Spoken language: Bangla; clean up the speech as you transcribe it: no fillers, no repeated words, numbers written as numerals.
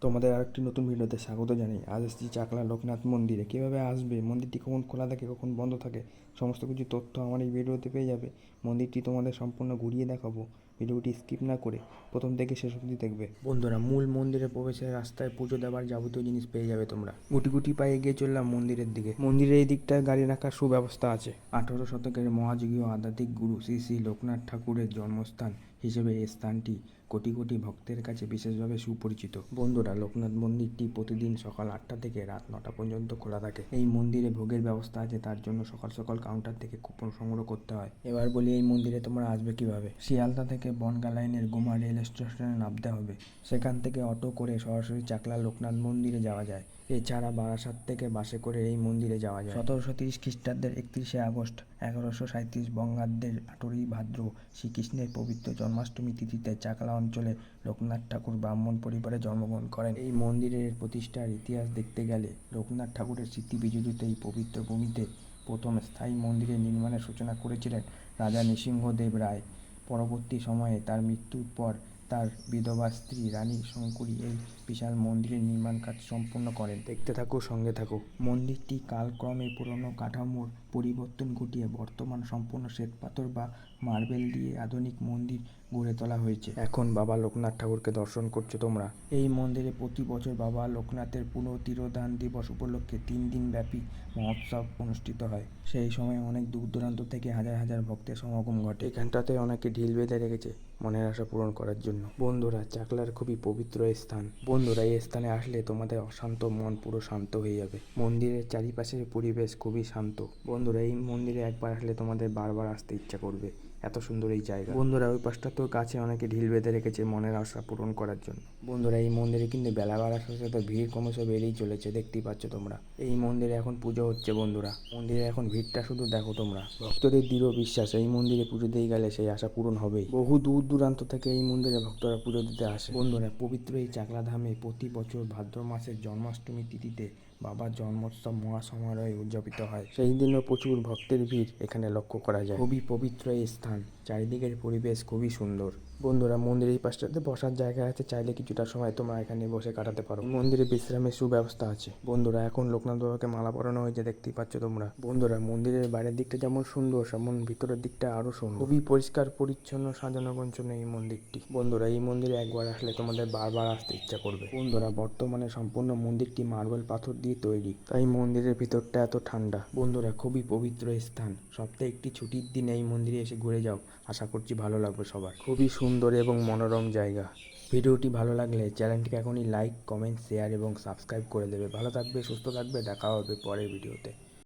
তোমাদের আরেকটি নতুন ভিডিওতে স্বাগত জানাই। আজ এসেছি চাকলা লোকনাথ মন্দিরে। কীভাবে আসবে, মন্দিরটি কখন খোলা থাকে কখন বন্ধ থাকে, সমস্ত কিছু তথ্য আমার এই ভিডিওতে পেয়ে যাবে। মন্দিরটি তোমাদের সম্পূর্ণ ঘুরিয়ে দেখাবো। ভিডিওটি স্কিপ না করে প্রথম থেকে শেষ অবধি দেখবে। বন্ধুরা, মূল মন্দিরে প্রবেশের রাস্তায় পুজো দেওয়ার যাবতীয় জিনিস পেয়ে যাবে তোমরা। গুটি গুটি পায়ে এগিয়ে চললাম মন্দিরের দিকে। মন্দিরের এই দিকটায় গাড়ি রাখার সুব্যবস্থা আছে। 18 শতকের মহাযুগীয় আধ্যাত্মিক গুরু শ্রী শ্রী লোকনাথ ঠাকুরের জন্মস্থান হিসেবে এই স্থানটি কোটি কোটি ভক্তের কাছে বিশেষভাবে সুপরিচিত। বন্ধুরা, লোকনাথ মন্দিরটি প্রতিদিন সকাল 8টা থেকে রাত 9টা পর্যন্ত খোলা থাকে। এই মন্দিরে ভোগের ব্যবস্থা আছে, তার জন্য সকাল সকাল কাউন্টার থেকে কুপন সংগ্রহ করতে হয়। এবার বলি এই মন্দিরে তোমরা আসবে কিভাবে। শিয়ালদা থেকে বনগাঁ লাইনের গোমা রেল স্টেশনে নামতে হবে। সেখান থেকে অটো করে সরাসরি চাকলা লোকনাথ মন্দিরে যাওয়া যায়। এছাড়া বারাসাত থেকে বাসে করে এই মন্দিরে যাওয়া যায়। 1730 খ্রিস্টাব্দের 31শে আগস্ট, 1137 বঙ্গাব্দের 8ই ভাদ্র শ্রীকৃষ্ণের পবিত্র জন্মাষ্টমী তিথিতে চাকলা অঞ্চলে লোকনাথ ঠাকুর ব্রাহ্মণ পরিবারে জন্মগ্রহণ করেন। এই মন্দিরের প্রতিষ্ঠার ইতিহাস দেখতে গেলে লোকনাথ ঠাকুরের স্মৃতি বিজড়িত এই পবিত্র ভূমিতে প্রথম স্থায়ী মন্দিরের নির্মাণের সূচনা করেছিলেন রাজা নৃসিংহদেব রায়। পরবর্তী সময়ে তার মৃত্যুর পর তার বিধবা স্ত্রী রানী শঙ্করী এই বিশাল মন্দিরের নির্মাণ কাজ সম্পূর্ণ করেন। দেখতে থাকো, সঙ্গে থাকো। মন্দিরটি কালক্রমে পুরনো কাঠামোর পরিবর্তন ঘটিয়ে বর্তমান সম্পূর্ণ শ্বেতপাথর বা মার্বেল দিয়ে আধুনিক মন্দির গড়ে তোলা হয়েছে। এখন বাবা লোকনাথ ঠাকুরকে দর্শন করছো তোমরা। এই মন্দিরে প্রতি বছর বাবা লোকনাথের পুনঃতিরোধান দিবস উপলক্ষে 3 দিন ব্যাপী মহোৎসব অনুষ্ঠিত হয়। সেই সময় অনেক দূর দূরান্ত থেকে হাজার হাজার ভক্তের সমাগম ঘটে। এখানটাতে অনেকে ঢিল বেঁধে রেখেছে মনের আশা পূরণ করার জন্য। বন্ধুরা, চাকলার খুবই পবিত্র স্থান। বন্ধুরা, এই স্থানে আসলে তোমাদের অশান্ত মন পুরো শান্ত হয়ে যাবে। মন্দিরের চারিপাশের পরিবেশ খুবই শান্ত। বন্ধুরা, এই মন্দিরে একবার আসলে তোমাদের বারবার আসতে ইচ্ছা করবে, এত সুন্দর এই জায়গা। বন্ধুরা, ওই পাশটা তো কাছে অনেকে ঢিল বেঁধে রেখেছে মনের আশা পূরণ করার জন্য। বন্ধুরা, এই মন্দিরে কিন্তু বেলা বাড়ার সাথে সাথে ভিড় ক্রমশ বেড়েই চলেছে, দেখতেই পাচ্ছ তোমরা। এই মন্দিরে এখন পুজো হচ্ছে। বন্ধুরা, মন্দিরে এখন ভিড়টা শুধু দেখো তোমরা। ভক্তদের দৃঢ় বিশ্বাস এই মন্দিরে পুজো দিয়ে গেলে সেই আশা পূরণ হবেই। বহু দূর দূরান্ত থেকে এই মন্দিরে ভক্তরা পুজো দিতে আসে। বন্ধুরা, পবিত্র এই চাকলা ধামে প্রতি বছর ভাদ্র মাসের জন্মাষ্টমী তিথিতে বাবার জন্মোৎসব মহাসমারোহে উদযাপিত হয়। সেই দিনও প্রচুর ভক্তের ভিড় এখানে লক্ষ্য করা যায়। খুবই পবিত্র এই স্থান, চারিদিকের পরিবেশ খুবই সুন্দর। বন্ধুরা, মন্দিরের এই পাশটাতে বসার জায়গা আছে, চাইলে কিছুটা সময় তোমরা এখানে বসে কাটাতে পারো। মন্দিরে বিশ্রামের সুব্যবস্থা আছে। বন্ধুরা, এখন লোকনাথ বাবাকে মালা পরানো হয়েছে, দেখতেই পাচ্ছ তোমরা। বন্ধুরা, মন্দিরের বাইরের দিকটা যেমন সুন্দর তেমন ভিতরের দিকটা আরো সুন্দর। খুবই পরিষ্কার পরিচ্ছন্ন সাজানো গোছানো এই মন্দিরটি। বন্ধুরা, এই মন্দিরে একবার আসলে তোমাদের বারবার আসতে ইচ্ছা করবে। বন্ধুরা, বর্তমানে সম্পূর্ণ মন্দিরটি মার্বেল পাথর দিয়ে তৈরি, তাই মন্দিরের ভিতরটা এত ঠান্ডা। বন্ধুরা, খুবই পবিত্র স্থান। সপ্তাহে একটি ছুটির দিন এই মন্দিরে এসে ঘুরে যাও, আশা করছি ভালো লাগবে সবার। খুবই সুন্দর এবং মনোরম জায়গা। ভিডিওটি ভালো লাগলে চ্যানেলটিকে এখনই লাইক, কমেন্ট, শেয়ার এবং সাবস্ক্রাইব করে দেবে। ভালো থাকবে, সুস্থ থাকবে, দেখা হবে পরের ভিডিওতে।